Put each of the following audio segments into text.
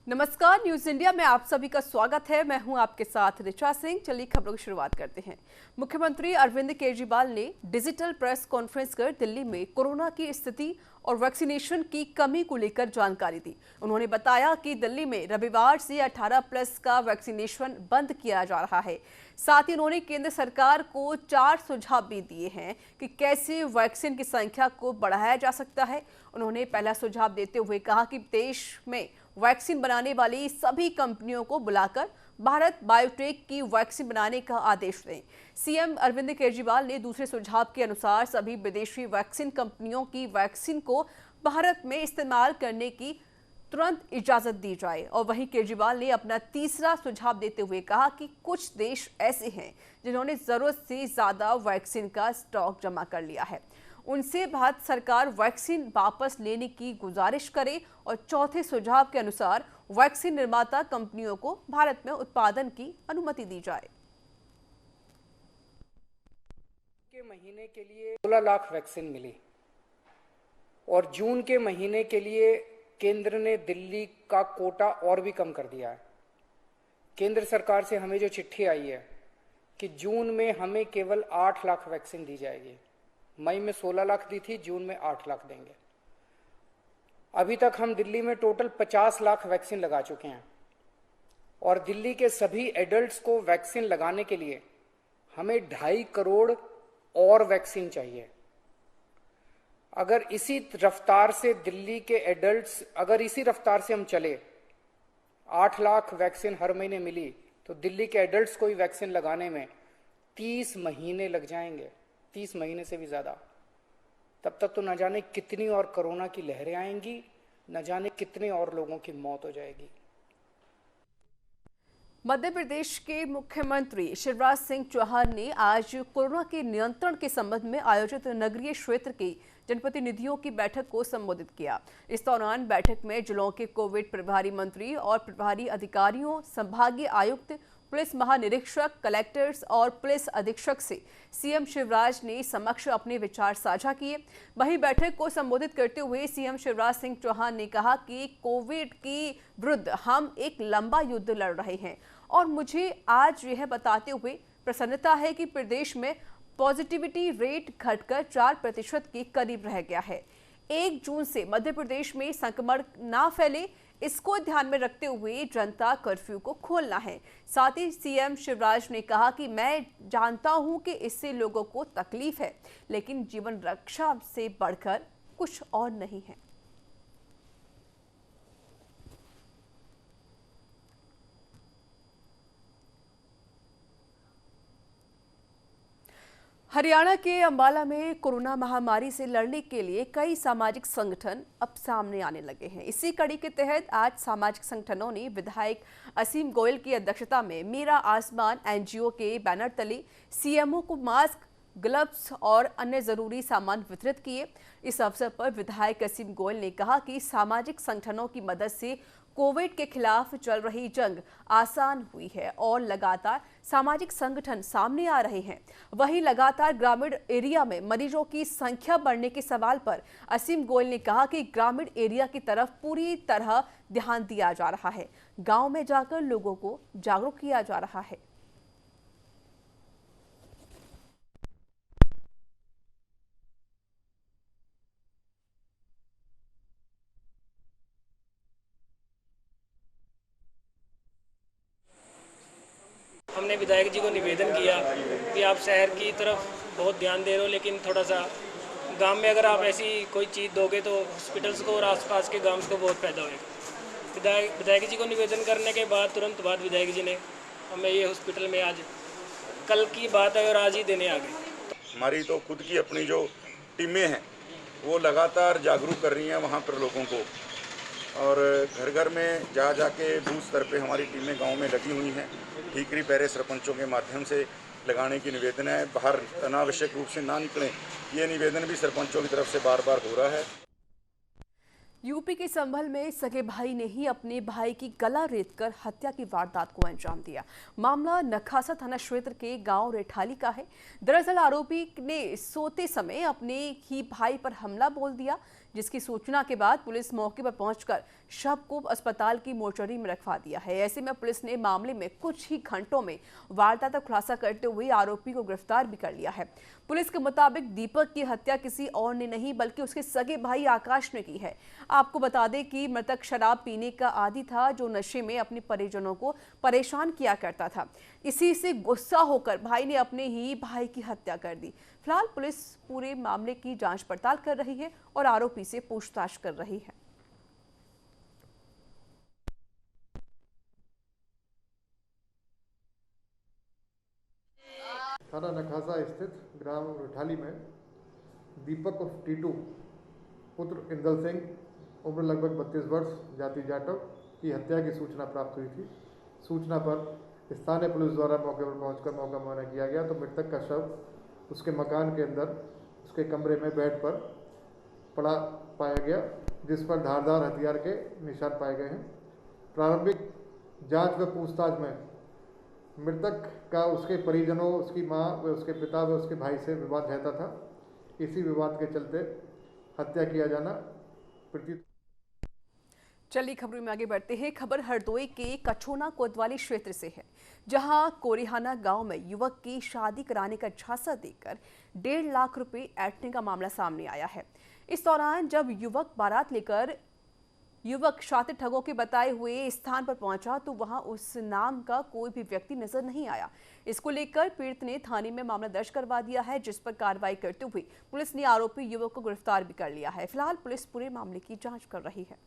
नमस्कार, news India में आप सभी का स्वागत है। मैं हूं आपके साथ ऋचा सिंह। चलिए खबरों की शुरुआत करते हैं। मुख्यमंत्री अरविंद केजरीवाल ने डिजिटल प्रेस कॉन्फ्रेंस कर दिल्ली में कोरोना की स्थिति और वैक्सीनेशन की कमी को लेकर जानकारी दी। उन्होंने बताया कि दिल्ली में रविवार से 18+ का वैक्सीनेशन बंद किया जा रहा है। साथ ही उन्होंने केंद्र सरकार को 4 सुझाव भी दिए हैं कि कैसे वैक्सीन की संख्या को बढ़ाया जा सकता है। उन्होंने पहला सुझाव देते हुए कहा कि देश में वैक्सीन बनाने वाली सभी कंपनियों को बुलाकर भारत बायोटेक की वैक्सीन बनाने का आदेश दें। सीएम अरविंद केजरीवाल ने दूसरे सुझाव के अनुसार सभी विदेशी वैक्सीन कंपनियों की वैक्सीन को भारत में इस्तेमाल करने की तुरंत इजाजत दी जाए। और वहीं केजरीवाल ने अपना तीसरा सुझाव देते हुए कहा कि कुछ देश ऐसे हैं जिन्होंने जरूरत से ज्यादा वैक्सीन का स्टॉक जमा कर लिया है, उनसे भारत सरकार वैक्सीन वापस लेने की गुजारिश करे। और चौथे सुझाव के अनुसार वैक्सीन निर्माता कंपनियों को भारत में उत्पादन की अनुमति दी जाए। के महीने के लिए 16 लाख वैक्सीन मिली और जून के महीने के लिए केंद्र ने दिल्ली का कोटा और भी कम कर दिया है। केंद्र सरकार से हमें जो चिट्ठी आई है कि जून में हमें केवल 8 लाख वैक्सीन दी जाएगी। मई में 16 लाख दी थी, जून में 8 लाख देंगे। अभी तक हम दिल्ली में टोटल 50 लाख वैक्सीन लगा चुके हैं और दिल्ली के सभी एडल्ट्स को वैक्सीन लगाने के लिए हमें 2.5 करोड़ और वैक्सीन चाहिए। अगर इसी रफ्तार से दिल्ली के एडल्ट्स, अगर इसी रफ्तार से हम चले, 8 लाख वैक्सीन हर महीने मिली तो दिल्ली के एडल्ट्स को ही वैक्सीन लगाने में 30 महीने लग जाएंगे, 30 महीने से भी ज्यादा। तब तक तो न जाने कितनी और कोरोना की लहरें आएंगी, न जाने कितने और लोगों की मौत हो जाएगी। मध्य प्रदेश के मुख्यमंत्री शिवराज सिंह चौहान ने आज कोरोना के नियंत्रण के संबंध में आयोजित नगरीय क्षेत्र के जनप्रतिनिधियों की बैठक को संबोधित किया। इस दौरान बैठक में जिलों के कोविड प्रभारी मंत्री और प्रभारी अधिकारियों, संभागीय आयुक्त, पुलिस महानिरीक्षक, कलेक्टर्स और पुलिस अधीक्षक से सीएम शिवराज ने समक्ष अपने विचार साझा किए। वहीं बैठक को संबोधित करते हुए सीएम शिवराज सिंह चौहान ने कहा कि कोविड के विरुद्ध हम एक लंबा युद्ध लड़ रहे हैं और मुझे आज यह बताते हुए प्रसन्नता है कि प्रदेश में पॉजिटिविटी रेट घटकर 4% के करीब रह गया है। 1 जून से मध्य प्रदेश में संक्रमण ना फैले, इसको ध्यान में रखते हुए जनता कर्फ्यू को खोलना है। साथ ही सीएम शिवराज ने कहा कि मैं जानता हूं कि इससे लोगों को तकलीफ है, लेकिन जीवन रक्षा से बढ़कर कुछ और नहीं है। हरियाणा के अंबाला में कोरोना महामारी से लड़ने के लिए कई सामाजिक संगठन अब सामने आने लगे हैं। इसी कड़ी के तहत आज सामाजिक संगठनों ने विधायक असीम गोयल की अध्यक्षता में मेरा आसमान एनजीओ के बैनर तले सीएमओ को मास्क, ग्लव्स और अन्य जरूरी सामान वितरित किए। इस अवसर पर विधायक असीम गोयल ने कहा कि सामाजिक संगठनों की मदद से कोविड के खिलाफ चल रही जंग आसान हुई है और लगातार सामाजिक संगठन सामने आ रहे हैं। वहीं लगातार ग्रामीण एरिया में मरीजों की संख्या बढ़ने के सवाल पर असीम गोयल ने कहा कि ग्रामीण एरिया की तरफ पूरी तरह ध्यान दिया जा रहा है। गांव में जाकर लोगों को जागरूक किया जा रहा है। हमने विधायक जी को निवेदन किया कि आप शहर की तरफ बहुत ध्यान दे रहे हो, लेकिन थोड़ा सा गांव में अगर आप ऐसी कोई चीज़ दोगे तो हॉस्पिटल्स को और आसपास के गांव को बहुत फायदा होगा। विधायक जी को निवेदन करने के बाद तुरंत बाद विधायक जी ने हमें ये हॉस्पिटल में आज, कल की बात है और आज ही देने आ गए। हमारी तो खुद की अपनी जो टीमें हैं वो लगातार जागरूक कर रही हैं वहाँ पर लोगों को, और घर घर में जा जाके बूथ स्तर पे हमारी टीमें गांव में लगी हुई हैं। ठीकरी पहरे सरपंचों के माध्यम से लगाने की निवेदन है। बाहर अनावश्यक रूप से ना निकलें, ये निवेदन भी सरपंचों की तरफ से बार बार हो रहा है। यूपी के संभल में सगे भाई ने ही अपने भाई की गला रेतकर हत्या की वारदात को अंजाम दिया। मामला नखासा थाना क्षेत्र के गांव रेठाली का है। दरअसल आरोपी ने सोते समय अपने ही भाई पर हमला बोल दिया, जिसकी सूचना के बाद पुलिस मौके पर पहुंचकर शव को अस्पताल की मोर्चरी में रखवा दिया है। ऐसे में पुलिस ने मामले में कुछ ही घंटों में वारदात का खुलासा करते हुए आरोपी को गिरफ्तार भी कर लिया है। पुलिस के मुताबिक दीपक की हत्या किसी और ने नहीं बल्कि उसके सगे भाई आकाश ने की है। आपको बता दें कि मृतक शराब पीने का आदी था, जो नशे में अपने परिजनों को परेशान किया करता था। इसी से गुस्सा होकर भाई ने अपने ही भाई की हत्या कर दी। फिलहाल पुलिस पूरे मामले की जांच पड़ताल कर रही है और आरोपी से पूछताछ कर रही है। थाना नखासा स्थित ग्राम रुठाली में दीपक उर्फ टीटू पुत्र इंदल सिंह उम्र लगभग 32 वर्ष जाति जाटव की हत्या की सूचना प्राप्त हुई थी। सूचना पर स्थानीय पुलिस द्वारा मौके पर पहुंचकर मौका मुआयना किया गया तो मृतक का शव उसके मकान के अंदर उसके कमरे में बेड पर पड़ा पाया गया, जिस पर धारदार हथियार के निशान पाए गए हैं। प्रारंभिक जांच व पूछताछ में मृतक का उसके परिजनों, उसकी मां व उसके पिता व उसके भाई से विवाद रहता था। इसी विवाद के चलते हत्या किया जाना प्रतीत। चलिए खबरों में आगे बढ़ते हैं। खबर हरदोई के कछोना कोतवाली क्षेत्र से है, जहां कोरिहाना गांव में युवक की शादी कराने का झांसा देकर 1.5 लाख रुपए ऐंठने का मामला सामने आया है। इस दौरान जब युवक शातिर ठगों के बताए हुए स्थान पर पहुंचा तो वहां उस नाम का कोई भी व्यक्ति नजर नहीं आया। इसको लेकर पीड़ित ने थाने में मामला दर्ज करवा दिया है, जिस पर कार्रवाई करते हुए पुलिस ने आरोपी युवक को गिरफ्तार भी कर लिया है। फिलहाल पुलिस पूरे मामले की जांच कर रही है।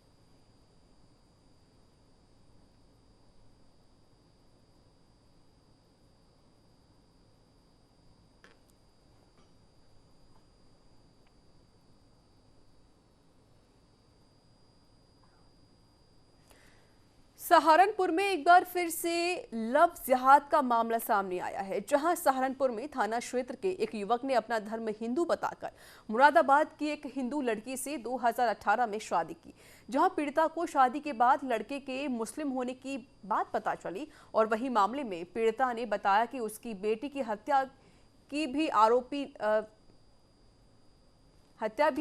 सहारनपुर में एक बार फिर से लव जिहाद का मामला सामने आया है, जहां सहारनपुर में थाना क्षेत्र के एक युवक ने अपना धर्म हिंदू बताकर मुरादाबाद की एक हिंदू लड़की से 2018 में शादी की, जहां पीड़िता को शादी के बाद लड़के के मुस्लिम होने की बात पता चली और वही मामले में पीड़िता ने बताया कि उसकी बेटी की हत्या भी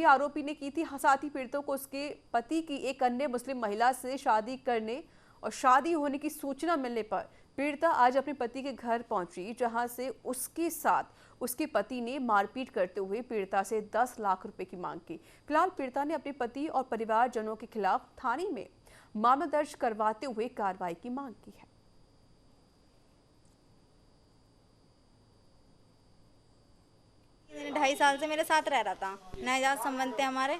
आरोपी ने की थी। साथ ही पीड़ितों को उसके पति की एक अन्य मुस्लिम महिला से शादी करने और शादी होने की सूचना मिलने पर पीड़िता आज अपने पति के घर पहुंची, जहां से उसके साथ उसके पति ने मारपीट करते हुए पीड़िता से 10 लाख रुपए की मांग की। फिलहाल पीड़िता ने अपने पति और परिवारजनों के खिलाफ थाने में मामला दर्ज करवाते हुए कार्रवाई की मांग की है। ढाई साल से मेरे साथ रह रहा था, नाजायज संबंध थे हमारे,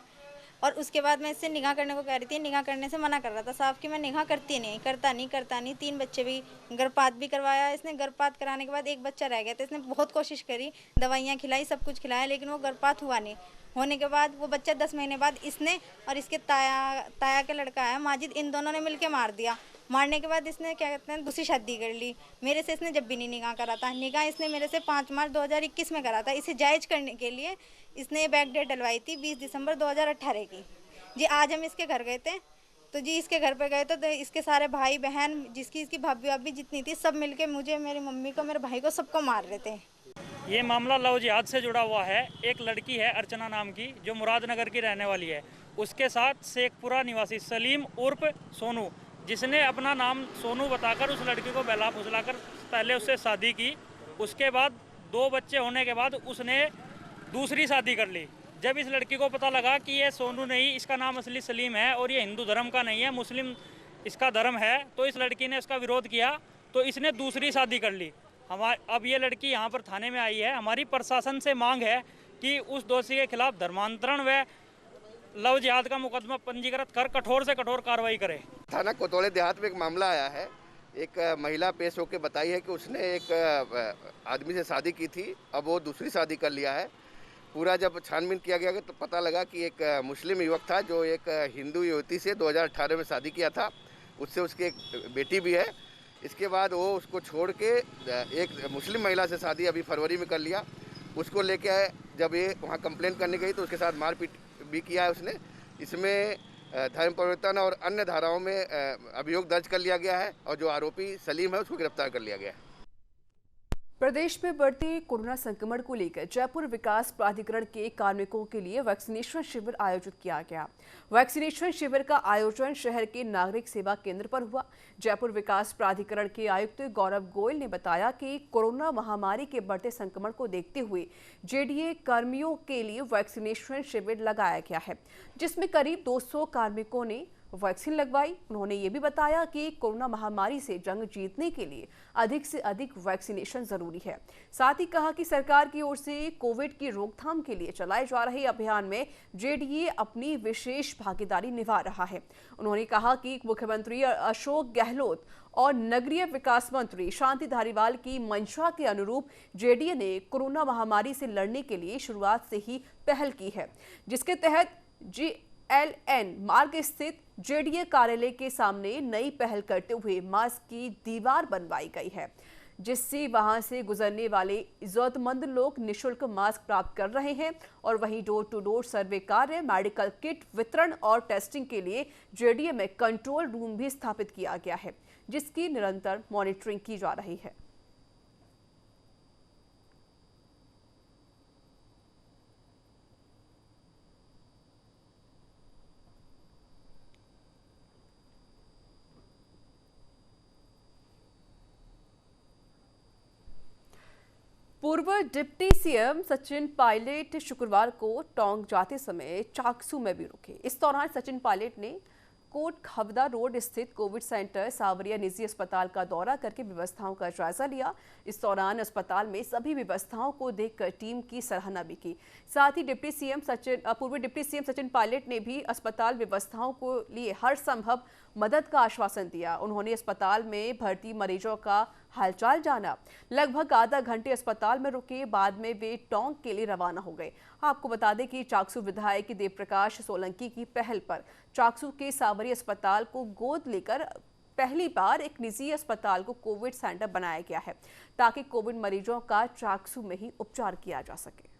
और उसके बाद मैं इससे निकाह करने को कह रही थी। निकाह करने से मना कर रहा था साफ कि मैं निकाह करती नहीं, करता नहीं। 3 बच्चे भी, गर्भपात भी करवाया इसने। गर्भपात कराने के बाद एक बच्चा रह गया था। इसने बहुत कोशिश करी, दवाइयाँ खिलाई, सब कुछ खिलाया, लेकिन वो गर्भपात हुआ नहीं। होने के बाद वो बच्चा 10 महीने बाद इसने और इसके ताया के लड़का है माजिद, इन दोनों ने मिलकर मार दिया। मारने के बाद इसने क्या कहते हैं दूसरी शादी कर ली। मेरे से इसने जब भी नहीं निकाह करा था। निकाह इसने मेरे से 5 मार्च 2021 में करा था। इसे जायज़ करने के लिए इसने बैक डेट डलवाई थी 20 दिसंबर 2018 की। जी आज हम इसके घर गए थे, तो जी इसके घर पे गए तो इसके सारे भाई बहन, इसकी भाभी जितनी थी, सब मिलके मुझे, मेरी मम्मी को, मेरे भाई को, सबको मार रहे थे। ये मामला लव जिहाद से जुड़ा हुआ है। एक लड़की है अर्चना नाम की, जो मुरादनगर की रहने वाली है। उसके साथ शेखपुरा निवासी सलीम उर्फ सोनू, जिसने अपना नाम सोनू बताकर उस लड़की को बहला फुसलाकर पहले उससे शादी की। उसके बाद 2 बच्चे होने के बाद उसने दूसरी शादी कर ली। जब इस लड़की को पता लगा कि ये सोनू नहीं, इसका नाम असली सलीम है और ये हिंदू धर्म का नहीं है, मुस्लिम इसका धर्म है, तो इस लड़की ने उसका विरोध किया, तो इसने दूसरी शादी कर ली। अब ये लड़की यहाँ पर थाने में आई है। हमारी प्रशासन से मांग है कि उस दोषी के खिलाफ धर्मांतरण व लव जिहाद का मुकदमा पंजीकृत कर कठोर से कठोर कार्रवाई करे। थाना कोतवाली देहात में एक मामला आया है। एक महिला पेश होकर बताई है कि उसने एक आदमी से शादी की थी, अब वो दूसरी शादी कर लिया है। पूरा जब छानबीन किया गया तो पता लगा कि एक मुस्लिम युवक था जो एक हिंदू युवती से 2018 में शादी किया था। उससे उसकी एक बेटी भी है। इसके बाद वो उसको छोड़ के एक मुस्लिम महिला से शादी अभी फरवरी में कर लिया। उसको लेके जब ये वहाँ कंप्लेंट करने गई तो उसके साथ मारपीट भी किया है उसने। इसमें धर्म परिवर्तन और अन्य धाराओं में अभियोग दर्ज कर लिया गया है और जो आरोपी सलीम है उसको गिरफ्तार कर लिया गया है। प्रदेश में बढ़ते कोरोना संक्रमण को लेकर जयपुर विकास प्राधिकरण के कार्मिकों के लिए वैक्सीनेशन शिविर आयोजित किया गया। वैक्सीनेशन शिविर का आयोजन शहर के नागरिक सेवा केंद्र पर हुआ। जयपुर विकास प्राधिकरण के आयुक्त गौरव गोयल ने बताया कि कोरोना महामारी के बढ़ते संक्रमण को देखते हुए जेडीए कर्मियों के लिए वैक्सीनेशन शिविर लगाया गया है, जिसमें करीब 200 कार्मिकों ने वैक्सीन लगवाई। उन्होंने ये भी बताया कि कोरोना महामारी से जंग जीतने के लिए अधिक से अधिक वैक्सीनेशन जरूरी है। साथ ही कहा कि सरकार की ओर से कोविड की रोकथाम के लिए चलाए जा रहे अभियान में जेडीए अपनी विशेष भागीदारी निभा रहा है। उन्होंने कहा कि मुख्यमंत्री अशोक गहलोत और नगरीय विकास मंत्री शांति धारीवाल की मंशा के अनुरूप जेडीए ने कोरोना महामारी से लड़ने के लिए शुरुआत से ही पहल की है, जिसके तहत GLN मार्ग स्थित जेडीए कार्यालय के सामने नई पहल करते हुए मास्क की दीवार बनवाई गई है, जिससे वहां से गुजरने वाले जरूरतमंद लोग निशुल्क मास्क प्राप्त कर रहे हैं। और वहीं डोर टू डोर सर्वे कार्य, मेडिकल किट वितरण और टेस्टिंग के लिए जेडीए में कंट्रोल रूम भी स्थापित किया गया है, जिसकी निरंतर मॉनिटरिंग की जा रही है। पूर्व डिप्टी सीएम सचिन पायलट शुक्रवार को टोंक जाते समय चाकसू में भी रुके। इस दौरान सचिन पायलट ने कोट खवदा रोड स्थित कोविड सेंटर सावरिया निजी अस्पताल का दौरा करके व्यवस्थाओं का जायजा लिया। इस दौरान अस्पताल में सभी व्यवस्थाओं को देखकर टीम की सराहना भी की। साथ ही पूर्व डिप्टी सीएम सचिन पायलट ने भी अस्पताल व्यवस्थाओं को लिए हर संभव मदद का आश्वासन दिया। उन्होंने अस्पताल में भर्ती मरीजों का हालचाल जाना। लगभग आधा घंटे अस्पताल में रुके, बाद में वे टोंक के लिए रवाना हो गए। आपको बता दें कि चाकसू विधायक देवप्रकाश सोलंकी की पहल पर चाकसू के सावरी अस्पताल को गोद लेकर पहली बार एक निजी अस्पताल को कोविड सेंटर बनाया गया है, ताकि कोविड मरीजों का चाकसू में ही उपचार किया जा सके।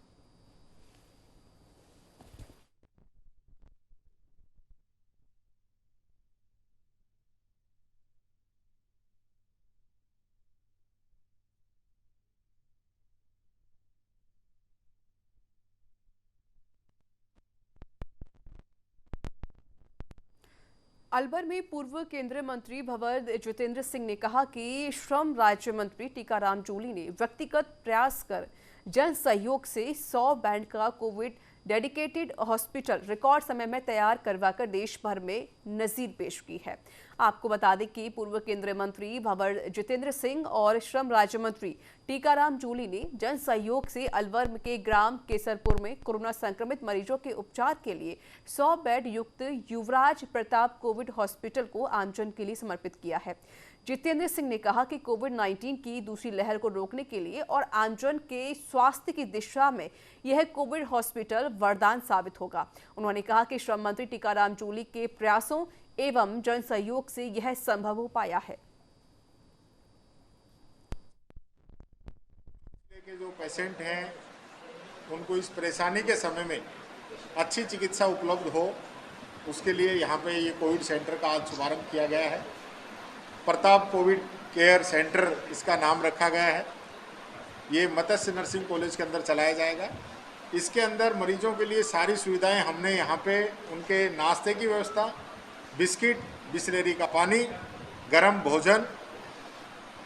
अलवर में पूर्व केंद्रीय मंत्री भंवर जितेंद्र सिंह ने कहा कि श्रम राज्य मंत्री टीकाराम जूली ने व्यक्तिगत प्रयास कर जन सहयोग से 100 बेड का कोविड डेडिकेटेड हॉस्पिटल रिकॉर्ड समय में तैयार करवाकर देश भर में नजीर पेश की है। आपको बता दें कि पूर्व केंद्रीय मंत्री भंवर जितेंद्र सिंह और श्रम राज्य मंत्री टीकाराम जूली ने जन सहयोग से अलवर के ग्राम केसरपुर में कोरोना संक्रमित मरीजों के उपचार के लिए 100 बेड युक्त युवराज प्रताप कोविड हॉस्पिटल को आमजन के लिए समर्पित किया है। जितेंद्र सिंह ने कहा कि कोविड-19 की दूसरी लहर को रोकने के लिए और आमजन के स्वास्थ्य की दिशा में यह कोविड हॉस्पिटल वरदान साबित होगा। उन्होंने कहा कि श्रम मंत्री टीकाराम जूली के प्रयासों एवं जन सहयोग से यह संभव हो पाया है। के जो पेशेंट हैं उनको इस परेशानी के समय में अच्छी चिकित्सा उपलब्ध हो, उसके लिए यहाँ पे ये कोविड सेंटर का आज शुभारंभ किया गया है। प्रताप कोविड केयर सेंटर इसका नाम रखा गया है। ये मत्स्य नर्सिंग कॉलेज के अंदर चलाया जाएगा। इसके अंदर मरीजों के लिए सारी सुविधाएं हमने यहाँ पे उनके नाश्ते की व्यवस्था, बिस्किट, बिस्लेरी का पानी, गर्म भोजन,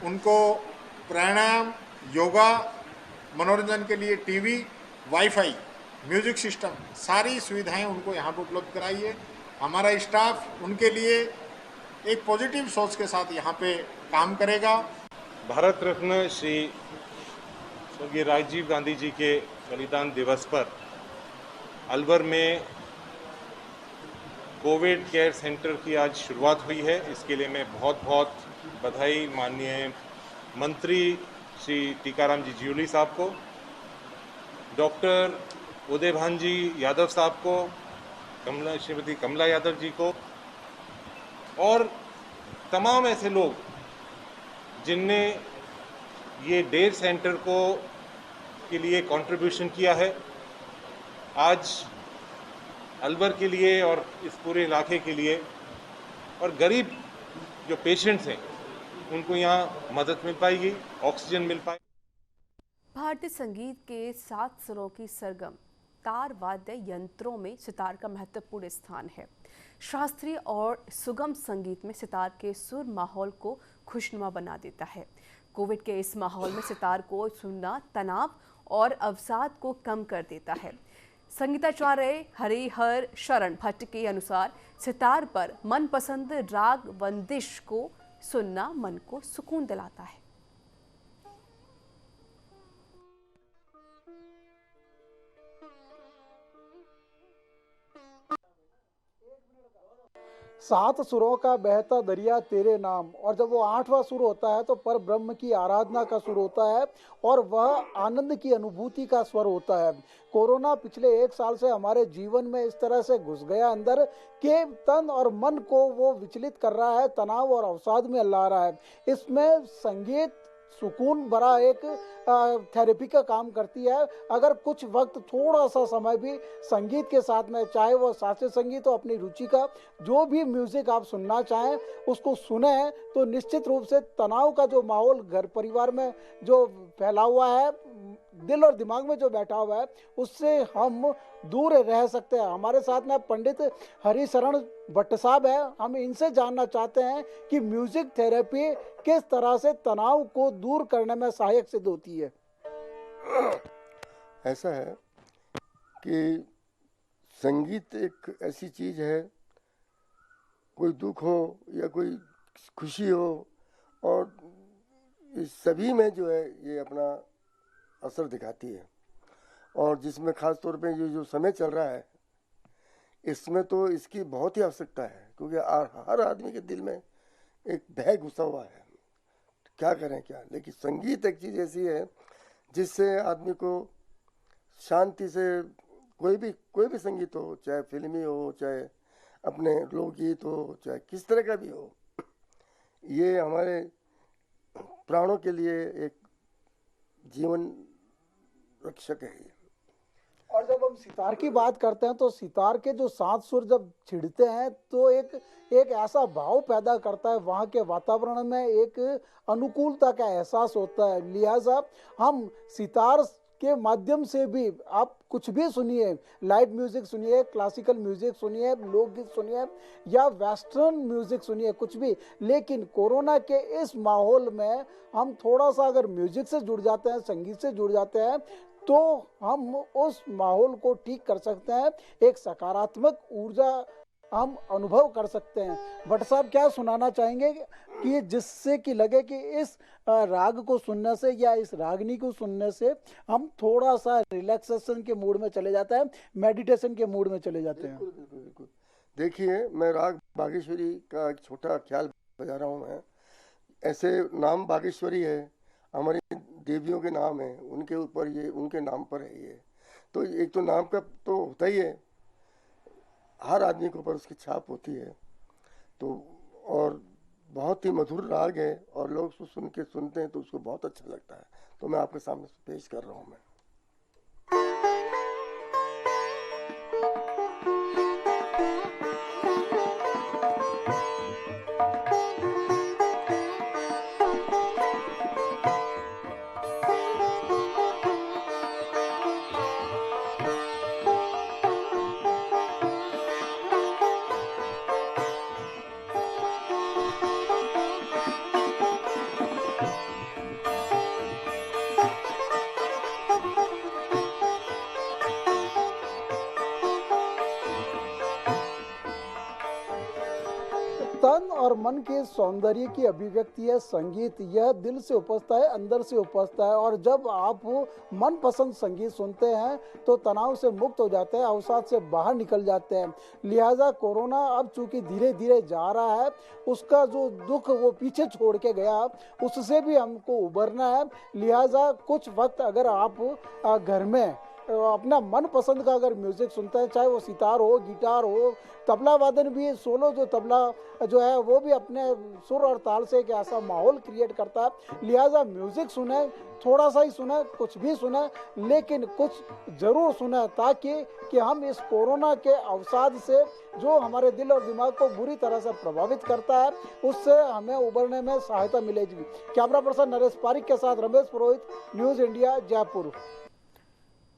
उनको प्राणायाम, योगा, मनोरंजन के लिए टीवी, वाईफाई, म्यूजिक सिस्टम, सारी सुविधाएं उनको यहाँ पर उपलब्ध कराई है। हमारा स्टाफ उनके लिए एक पॉजिटिव सोच के साथ यहाँ पे काम करेगा। भारत रत्न श्री स्वर्गीय राजीव गांधी जी के बलिदान दिवस पर अलवर में कोविड केयर सेंटर की आज शुरुआत हुई है। इसके लिए मैं बहुत बहुत बधाई माननीय मंत्री श्री टीकाराम जी जूली साहब को, डॉक्टर उदयभान जी यादव साहब को, श्रीमती कमला यादव जी को और तमाम ऐसे लोग जिनने ये डेयर सेंटर को के लिए कंट्रीब्यूशन किया है। आज अलवर के लिए और इस पूरे इलाके के लिए और गरीब जो पेशेंट्स हैं उनको यहाँ मदद मिल पाएगी, ऑक्सीजन मिल पाएगी। भारतीय संगीत के 7 सुरों की सरगम तार वाद्य यंत्रों में सितार का महत्वपूर्ण स्थान है। शास्त्रीय और सुगम संगीत में सितार के सुर माहौल को खुशनुमा बना देता है। कोविड के इस माहौल में सितार को सुनना तनाव और अवसाद को कम कर देता है। संगीताचार्य हरिहर शरण भट्ट के अनुसार सितार पर मनपसंद राग वंदिश को सुनना मन को सुकून दिलाता है। सात सुरों का बहता दरिया तेरे नाम, और जब वो 8वां सुर होता है तो पर ब्रह्म की आराधना का सुर होता है और वह आनंद की अनुभूति का स्वर होता है। कोरोना पिछले 1 साल से हमारे जीवन में इस तरह से घुस गया अंदर कि तन और मन को वो विचलित कर रहा है, तनाव और अवसाद में ला रहा है। इसमें संगीत सुकून भरा एक थेरेपी का काम करती है। अगर कुछ वक्त थोड़ा सा समय भी संगीत के साथ में, चाहे वो शास्त्रीय संगीत हो, अपनी रुचि का जो भी म्यूजिक आप सुनना चाहें उसको सुने, तो निश्चित रूप से तनाव का जो माहौल घर परिवार में जो फैला हुआ है, दिल और दिमाग में जो बैठा हुआ है, उससे हम दूर रह सकते हैं। हमारे साथ में पंडित हरिशरण भट्ट साहब है। हम इनसे जानना चाहते हैं कि म्यूजिक थेरेपी किस तरह से तनाव को दूर करने में सहायक सिद्ध होती है। ऐसा है कि संगीत एक ऐसी चीज है, कोई दुख हो या कोई खुशी हो, और इस सभी में जो है ये अपना असर दिखाती है। और जिसमें खास तौर पे ये जो समय चल रहा है, इसमें तो इसकी बहुत ही आवश्यकता है, क्योंकि हर आदमी के दिल में एक भय घुसा हुआ है, क्या करें क्या। लेकिन संगीत एक चीज़ ऐसी है जिससे आदमी को शांति से कोई भी संगीत हो, चाहे फिल्मी हो, चाहे अपने लोकगीत हो, चाहे किस तरह का भी हो, ये हमारे प्राणों के लिए एक जीवन रक्षक है। और जब हम सितार की बात करते हैं तो सितार के जो 7 सुर जब छिड़ते हैं तो एक ऐसा भाव पैदा करता है, वहाँ के वातावरण में एक अनुकूलता का एहसास होता है। लिहाजा हम सितार के माध्यम से भी, आप कुछ भी सुनिए, लाइट म्यूजिक सुनिए, क्लासिकल म्यूजिक सुनिए, लोकगीत सुनिए या वेस्टर्न म्यूजिक सुनिए, कुछ भी, लेकिन कोरोना के इस माहौल में हम थोड़ा सा अगर म्यूजिक से जुड़ जाते हैं, संगीत से जुड़ जाते हैं, तो हम उस माहौल को ठीक कर सकते हैं, एक सकारात्मक ऊर्जा हम अनुभव कर सकते हैं। भट्ट साहब क्या सुनाना चाहेंगे कि जिससे कि लगे कि इस राग को सुनने से या इस रागनी को सुनने से हम थोड़ा सा रिलैक्सेशन के मूड में चले जाते हैं, मेडिटेशन के मूड में चले जाते हैं। बिल्कुल। देखिए, मैं राग बागेश्वरी का एक छोटा ख्याल बजा रहा हूँ। मैं ऐसे नाम बागेश्वरी है, हमारी देवियों के नाम है, उनके ऊपर ये, उनके नाम पर है ये। तो एक तो नाम का तो होता ही है, हर आदमी के ऊपर उसकी छाप होती है। तो और बहुत ही मधुर राग है और लोग उसको सुन के सुनते हैं तो उसको बहुत अच्छा लगता है। तो मैं आपके सामने पेश कर रहा हूँ। मैं तन और मन के सौंदर्य की अभिव्यक्ति है संगीत। यह दिल से उपजता है, अंदर से उपजता है, और जब आप मनपसंद संगीत सुनते हैं तो तनाव से मुक्त हो जाते हैं, अवसाद से बाहर निकल जाते हैं। लिहाजा कोरोना अब चूंकि धीरे धीरे जा रहा है, उसका जो दुख वो पीछे छोड़ के गया, उससे भी हमको उबरना है। लिहाजा कुछ वक्त अगर आप घर में अपना मन पसंद का अगर म्यूजिक सुनते हैं, चाहे वो सितार हो, गिटार हो, तबला वादन भी, सोलो जो तबला जो है वो भी अपने सुर और ताल से एक ऐसा माहौल क्रिएट करता है। लिहाजा म्यूजिक सुने, थोड़ा सा ही सुने, कुछ भी सुने, लेकिन कुछ जरूर सुने, ताकि कि हम इस कोरोना के अवसाद से जो हमारे दिल और दिमाग को बुरी तरह से प्रभावित करता है, उससे हमें उबरने में सहायता मिलेगी। कैमरा पर्सन नरेश पारिक के साथ रमेश पुरोहित, न्यूज़ इंडिया, जयपुर।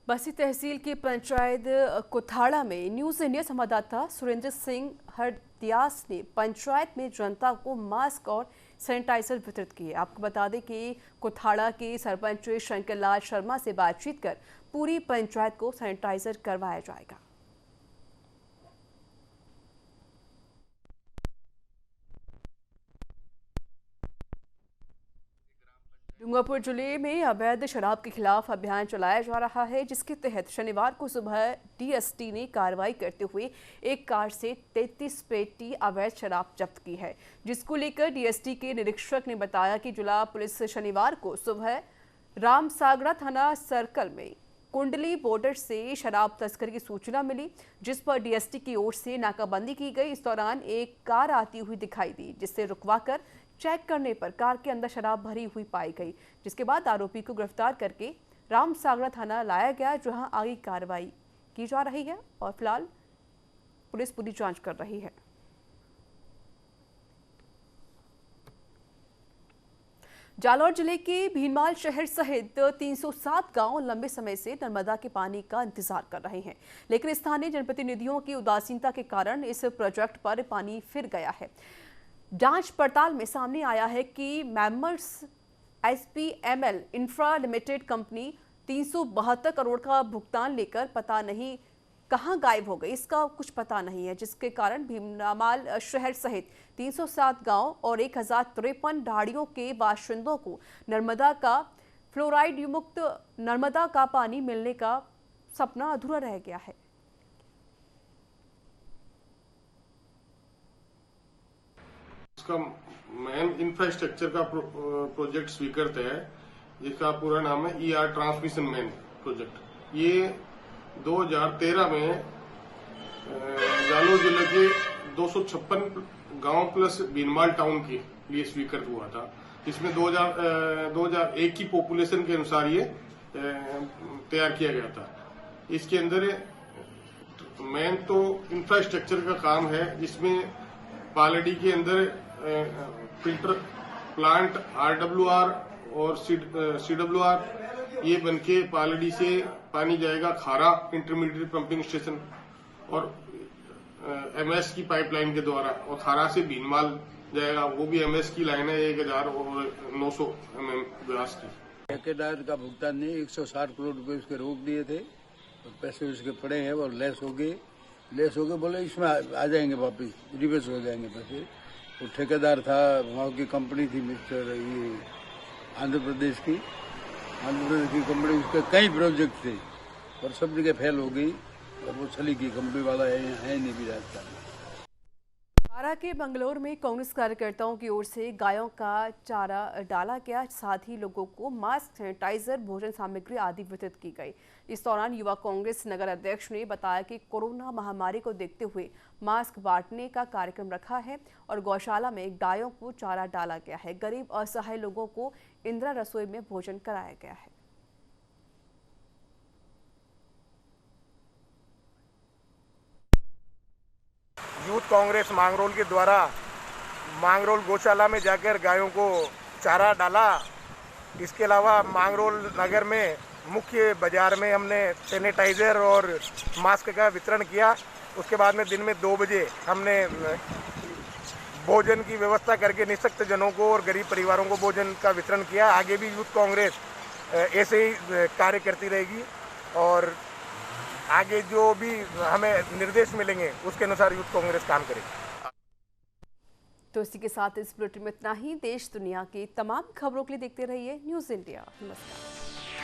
बस्ती तहसील की पंचायत कुथाड़ा में न्यूज़ इंडिया संवाददाता सुरेंद्र सिंह हरदियास ने पंचायत में जनता को मास्क और सैनिटाइजर वितरित किए। आपको बता दें कि कुथाड़ा के सरपंच शंकरलाल शर्मा से बातचीत कर पूरी पंचायत को सैनिटाइजर करवाया जाएगा। डूंगरपुर जिले में अवैध शराब के खिलाफ अभियान चलाया जा रहा है, जिसके तहत शनिवार को सुबह डीएसटी ने कार्रवाई करते हुए एक कार से 33 पेटी अवैध शराब जब्त की है, जिसको लेकर डीएसटी के निरीक्षक ने बताया कि जिला पुलिस शनिवार को सुबह रामसागरा थाना सर्कल में कुंडली बॉर्डर से शराब तस्करी की सूचना मिली, जिस पर डीएसटी की ओर से नाकाबंदी की गई। इस दौरान एक कार आती हुई दिखाई दी, जिससे रुकवाकर चेक करने पर कार के अंदर शराब भरी हुई पाई गई, जिसके बाद आरोपी को गिरफ्तार करके रामसागरा थाना लाया गया, जहां आगे कार्रवाई की जा रही है और फिलहाल पुलिस पूरी जांच कर रही है। जालौर जिले के भीनमाल शहर सहित 307 गांव लंबे समय से नर्मदा के पानी का इंतजार कर रहे हैं, लेकिन स्थानीय जनप्रतिनिधियों की उदासीनता के कारण इस प्रोजेक्ट पर पानी फिर गया है। जांच पड़ताल में सामने आया है कि मेमर्स SPML infra limited company 372 crore का भुगतान लेकर पता नहीं कहां गायब हो गई, इसका कुछ पता नहीं है, जिसके कारण भीनमाल शहर सहित 307 गांव और 1053 ढाड़ियों के बाशिंदों को नर्मदा का फ्लोराइड मुक्त नर्मदा का पानी मिलने का सपना अधूरा रह गया है। इसका मेन इंफ्रास्ट्रक्चर का प्रोजेक्ट स्वीकृत है, जिसका पूरा नाम है ER ट्रांसमिशन मेन प्रोजेक्ट। ये 2013 में जालौर जिले के 256 गांव प्लस भीनमाल टाउन के लिए स्वीकृत हुआ था। इसमें 2001 की पॉपुलेशन के अनुसार ये तैयार किया गया था। इसके अंदर मेन तो इंफ्रास्ट्रक्चर का काम है, जिसमें पालड़ी के अंदर फिल्टर प्लांट RWR और CWR ये बनके पालड़ी से पानी जाएगा खारा इंटरमीडिएट पंपिंग स्टेशन और MS की पाइपलाइन के द्वारा, और खारा से भीनमाल जाएगा, वो भी MS की लाइन है 1900 mm व्यास की। ठेकेदार का भुगतान नहीं, 160 करोड़ रुपए उसके रोक दिए थे, तो पैसे उसके पड़े हैं और लेस हो गए बोले इसमें आ जाएंगे वापिस, रिवर्स हो जाएंगे पैसे। वो ठेकेदार था, वहाँ की कंपनी थी मिस्टर ये आंध्र प्रदेश की कंपनी, उसके कई प्रोजेक्ट थे और सब जगह फेल हो गई और वो चली गई, कंपनी वाला है नहीं भी राजस्थान में। आरा के बंगलौर में कांग्रेस कार्यकर्ताओं की ओर से गायों का चारा डाला गया, साथ ही लोगों को मास्क, सैनिटाइजर, भोजन सामग्री आदि वितरित की गई। इस दौरान युवा कांग्रेस नगर अध्यक्ष ने बताया कि कोरोना महामारी को देखते हुए मास्क बांटने का कार्यक्रम रखा है और गौशाला में गायों को चारा डाला गया है। गरीब असहाय लोगों को इंदिरा रसोई में भोजन कराया गया है। यूथ कांग्रेस मांगरोल के द्वारा मांगरोल गौशाला में जाकर गायों को चारा डाला। इसके अलावा मांगरोल नगर में मुख्य बाजार में हमने सैनिटाइज़र और मास्क का वितरण किया। उसके बाद में दिन में 2 बजे हमने भोजन की व्यवस्था करके निःशक्त जनों को और गरीब परिवारों को भोजन का वितरण किया। आगे भी यूथ कांग्रेस ऐसे ही कार्य करती रहेगी और आगे जो भी हमें निर्देश मिलेंगे उसके अनुसार यूथ कांग्रेस काम करेगी। तो इसी के साथ इस बुलेटिन में इतना ही। देश दुनिया की तमाम खबरों के लिए देखते रहिए न्यूज़ इंडिया। नमस्कार।